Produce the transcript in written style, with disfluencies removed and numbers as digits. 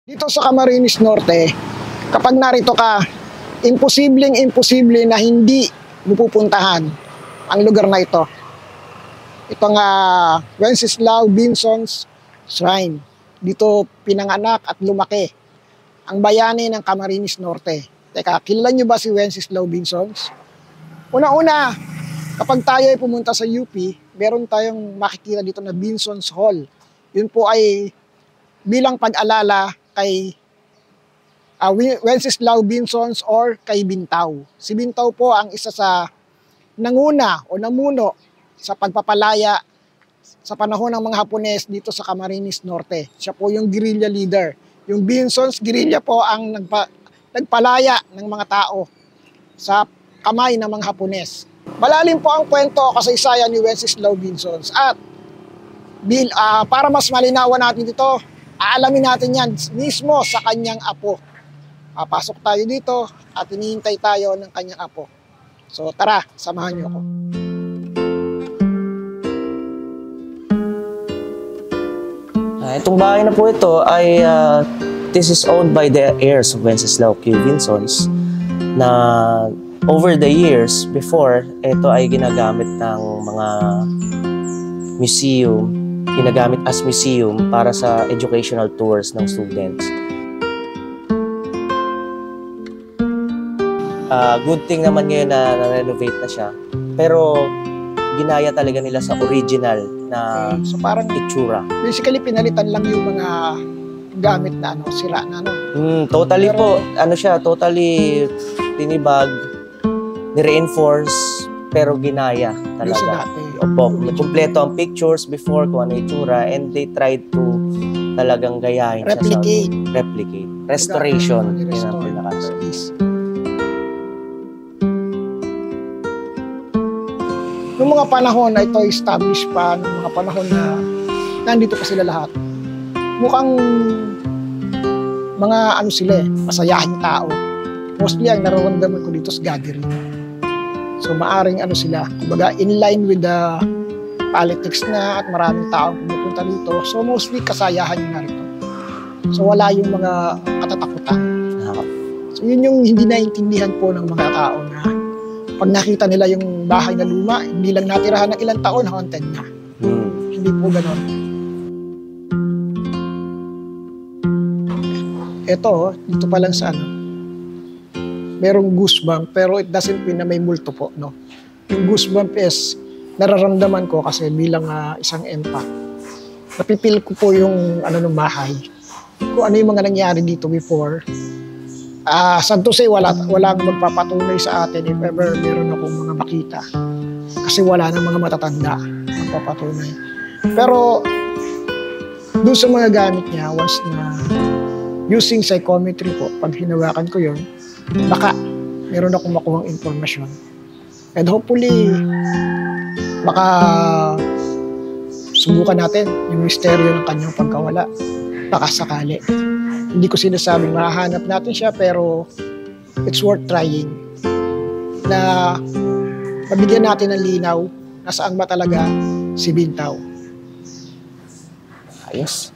Dito sa Camarines Norte, kapag narito ka, imposible na hindi mapupuntahan ang lugar na ito. Ito nga Wenceslao Binson's Shrine. Dito pinanganak at lumaki ang bayani ng Camarines Norte. Teka, kilala niyo ba si Wenceslao Binsons? Una-una, kapag tayo ay pumunta sa UP, meron tayong makikita dito na Binsons Hall. Yun po ay bilang pag-alala kay Wenceslao Binsons or kay Bintaw. Si Bintaw po ang isa sa nanguna o namuno sa pagpapalaya sa panahon ng mga Hapones dito sa Camarines Norte. Siya po yung guerrilla leader. Yung Binsons guerrilla po ang nagpalaya ng mga tao sa kamay ng mga Hapones. Malalim po ang kwento o kasaysayan ni Wenceslao Binsons at para mas malinawan natin dito, aalamin natin yan mismo sa kanyang apo. Pasok tayo dito at hinihintay tayo ng kanyang apo. So tara, samahan niyo ako. Itong bahay na po ito ay this is owned by the heirs of Wenceslao Q. Binsons na over the years before, ito ay ginagamit ng mga museum, ginagamit as museum para sa educational tours ng students. Good thing naman ngayon na na-renovate na siya, pero ginaya talaga nila sa original na So parang itsura. basically pinalitan lang yung mga gamit na sira na Totally Pero, po, siya, totally tinibag, ni-reinforce, pero ginaya yung sa talaga. dati. Opo, kumpleto ang pictures before kung ano itsura, and they tried to talagang gayahin Replicate. siya sa replicate. Restoration. Yun ang Restore. pinaka- Noong mga panahon na ito established pa, noong mga panahon na nandito pa sila lahat, mukhang mga sila masayahing tao. Mostly ang nararamdaman ko dito sa gathering. So maaring sila, kumbaga in line with the politics na at maraming taong pumupunta dito. So mostly kasayahan yung narito. So wala yung mga katatakutan. So yun yung hindi naintindihan po ng mga tao na pag nakita nila yung bahay na luma, hindi lang natirahan ng ilang taon, haunted na. Hindi po ganon. Ito, dito pa lang sa merong goosebump, pero it doesn't mean na may multo po, no? Yung goosebump is nararamdaman ko kasi bilang isang empath. Napipil ko po yung ng bahay. Kung ano yung mga nangyari dito before. Sad to say, walang magpapatunay sa atin if ever meron akong mga makita. Kasi wala nang mga matatanda magpapatunay. Pero doon sa mga gamit niya, once na using psychometry po, pag hinawakan ko yun, baka meron akong makuhang informasyon. And hopefully, baka subukan natin yung misteryo ng kanyang pagkawala. Baka sakali. Hindi ko sinasabing mahahanap natin siya, pero it's worth trying na mabigyan natin ng linaw na saan ba talaga si Bintaw. Ayos.